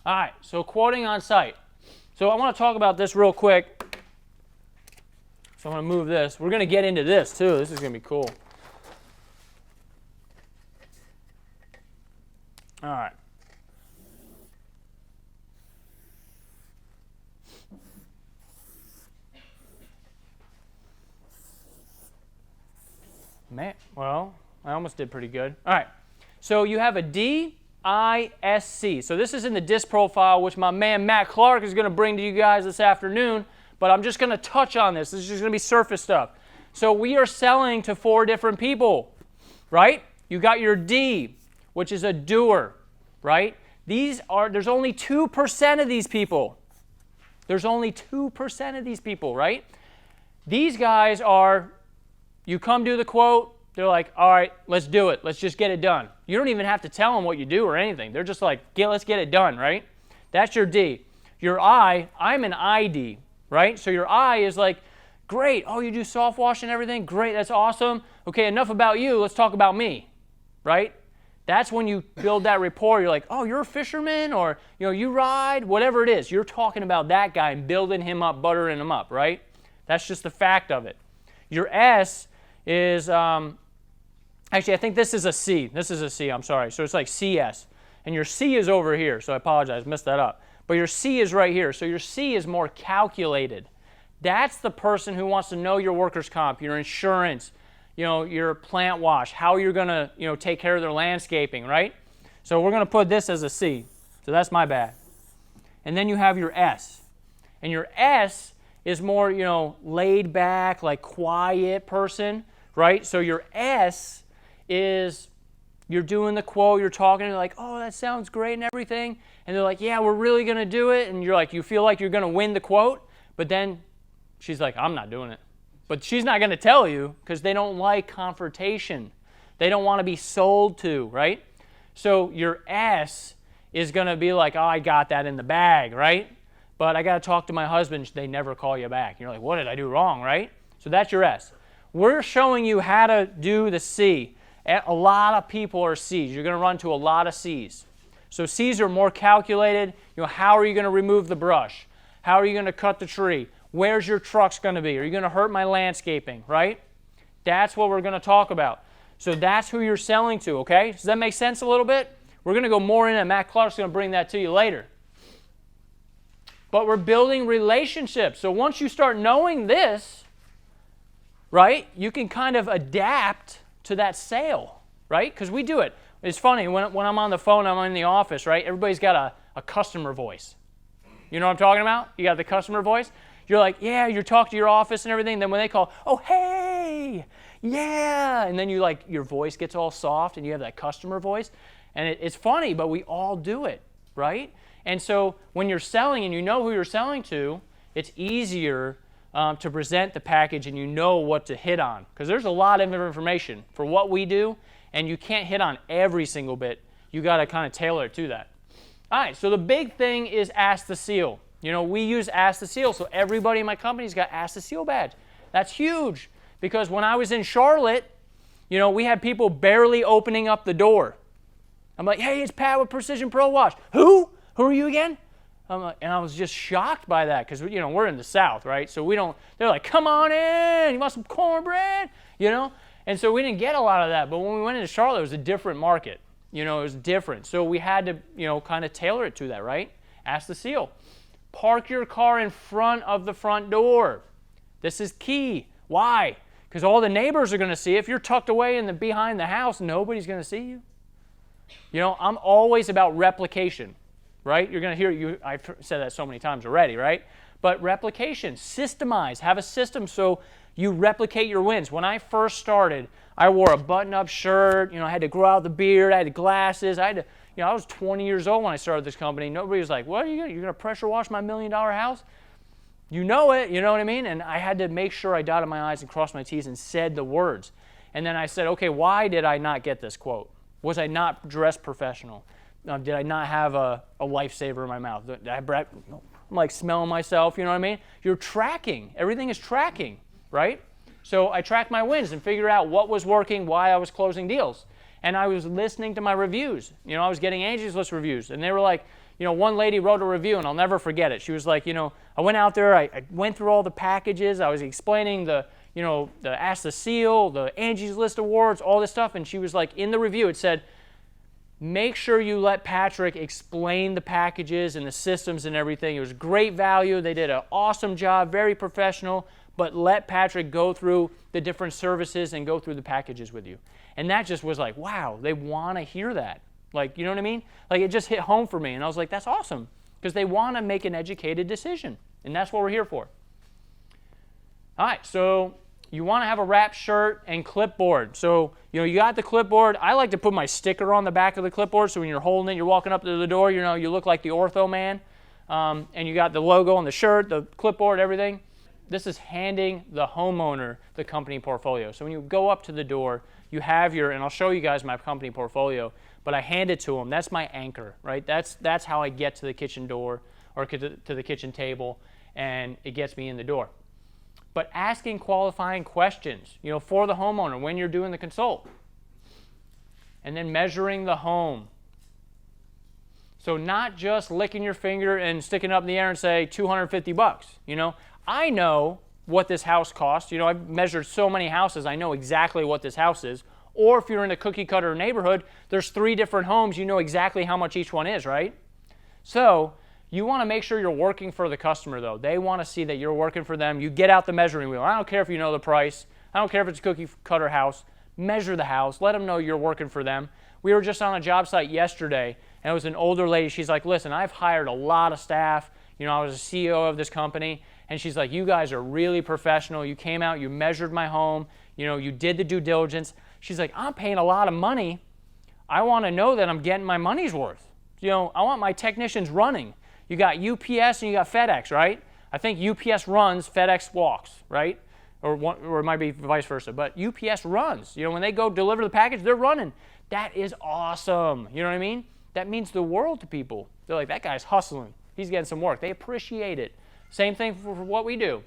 All right, so quoting on site. So I want to talk about this real quick. So I'm going to move this. We're going to get into this too. This is going to be cool. All right. Man, well, I almost did pretty good. All right. So you have a DISC. So this is in the DISC profile, which my man Matt Clark is going to bring to you guys this afternoon. But I'm just going to touch on this. This is just going to be surface stuff. So we are selling to 4 different people, right? You got your D, which is a doer, right? There's only 2% of these people. There's only 2% of these people, right? These guys are, you come do the quote, they're like, all right, let's do it. Let's just get it done. You don't even have to tell them what you do or anything. They're just like, let's get it done, right? That's your D. Your I, I'm an ID, right? So your I is like, great. Oh, you do soft wash and everything? Great, that's awesome. Okay, enough about you. Let's talk about me, right? That's when you build that rapport. You're like, oh, you're a fisherman, or you ride, whatever it is. You're talking about that guy and building him up, buttering him up, right? That's just the fact of it. Your S is, actually, I think this is a C. This is a C, I'm sorry. So it's like CS. And your C is over here, so I apologize, messed that up. But your C is right here. So your C is more calculated. That's the person who wants to know your workers' comp, your insurance, your plant wash, how you're going to, take care of their landscaping, right? So we're going to put this as a C. So that's my bad. And then you have your S. And your S is more, laid back, like quiet person, right? So your S is, you're doing the quote, you're talking, and you're like, oh, that sounds great and everything. And they're like, yeah, we're really going to do it. And you're like, you feel like you're going to win the quote. But then she's like, I'm not doing it. But she's not going to tell you because they don't like confrontation. They don't want to be sold to, right? So your S is going to be like, oh, I got that in the bag, right? But I got to talk to my husband. They never call you back. You're like, what did I do wrong, right? So that's your S. We're showing you how to do the C. A lot of people are C's. You're going to run to a lot of C's. So C's are more calculated. How are you going to remove the brush? How are you going to cut the tree? Where's your trucks going to be? Are you going to hurt my landscaping, right? That's what we're going to talk about. So that's who you're selling to, okay? Does that make sense a little bit? We're going to go more into it. Matt Clark's going to bring that to you later. But we're building relationships. So once you start knowing this, right, you can kind of adapt to that sale, right? Because we do it. It's funny, when I'm on the phone, I'm in the office, right? Everybody's got a customer voice. You know what I'm talking about? You got the customer voice. You're like, yeah, you're talking to your office and everything. Then when they call, oh, hey, yeah. And then your voice gets all soft and you have that customer voice. And it's funny, but we all do it, right? And so when you're selling and you know who you're selling to, it's easier to present the package and you know what to hit on. Because there's a lot of information for what we do, and you can't hit on every single bit. You got to kind of tailor it to that. All right, so the big thing is Ask the Seal. We use Ask the Seal, so everybody in my company's got Ask the Seal badge. That's huge, because when I was in Charlotte, we had people barely opening up the door. I'm like, hey, it's Pat with Precision Pro Wash. Who? Who are you again? And I was just shocked by that, because we're in the South, right? So they're like, come on in, you want some cornbread? And so we didn't get a lot of that. But when we went into Charlotte, it was a different market. It was different. So we had to, kind of tailor it to that, right? Ask the Seal. Park your car in front of the front door. This is key. Why? Because all the neighbors are going to see it. If you're tucked away behind the house, nobody's going to see you. I'm always about replication, right? You're going to hear, I've said that so many times already, right? But replication, systemize, have a system so you replicate your wins. When I first started, I wore a button-up shirt. I had to grow out the beard. I had glasses. I was 20 years old when I started this company. Nobody was like, what, you're going to pressure wash my $1 million house? You know it, you know what I mean? And I had to make sure I dotted my I's and crossed my T's and said the words. And then I said, okay, why did I not get this quote? Was I not dressed professional? Did I not have a lifesaver in my mouth? I'm like smelling myself, you know what I mean? You're tracking. Everything is tracking, right? So I tracked my wins and figured out what was working, why I was closing deals. And I was listening to my reviews. I was getting Angie's List reviews. And they were like, one lady wrote a review, and I'll never forget it. She was like, I went out there, I went through all the packages, I was explaining the Ask the Seal, the Angie's List awards, all this stuff, and she was like, in the review, it said, make sure you let Patrick explain the packages and the systems and everything. It was great value. They did an awesome job, very professional, but let Patrick go through the different services and go through the packages with you. And that just was like, wow, they want to hear that. Like, you know what I mean? Like, it just hit home for me. And I was like, that's awesome, because they want to make an educated decision. And that's what we're here for. All right, so you want to have a wrapped shirt and clipboard. So, you got the clipboard. I like to put my sticker on the back of the clipboard, so when you're holding it, you're walking up to the door, you look like the ortho man. And you got the logo on the shirt, the clipboard, everything. This is handing the homeowner the company portfolio. So when you go up to the door, you have and I'll show you guys my company portfolio, but I hand it to them. That's my anchor, right? That's how I get to the kitchen door or to the kitchen table, and it gets me in the door. But asking qualifying questions, for the homeowner when you're doing the consult. And then measuring the home. So not just licking your finger and sticking it up in the air and say $250. I know what this house costs. I've measured so many houses, I know exactly what this house is. Or if you're in a cookie cutter neighborhood, there's 3 different homes, you know exactly how much each one is, right? So you want to make sure you're working for the customer, though. They want to see that you're working for them. You get out the measuring wheel. I don't care if you know the price. I don't care if it's a cookie cutter house. Measure the house. Let them know you're working for them. We were just on a job site yesterday, and it was an older lady. She's like, listen, I've hired a lot of staff. I was a CEO of this company. And she's like, you guys are really professional. You came out, you measured my home. You did the due diligence. She's like, I'm paying a lot of money. I want to know that I'm getting my money's worth. I want my technicians running. You got UPS and you got FedEx, right? I think UPS runs, FedEx walks, right? Or it might be vice versa. But UPS runs. When they go deliver the package, they're running. That is awesome. You know what I mean? That means the world to people. They're like, that guy's hustling. He's getting some work. They appreciate it. Same thing for what we do.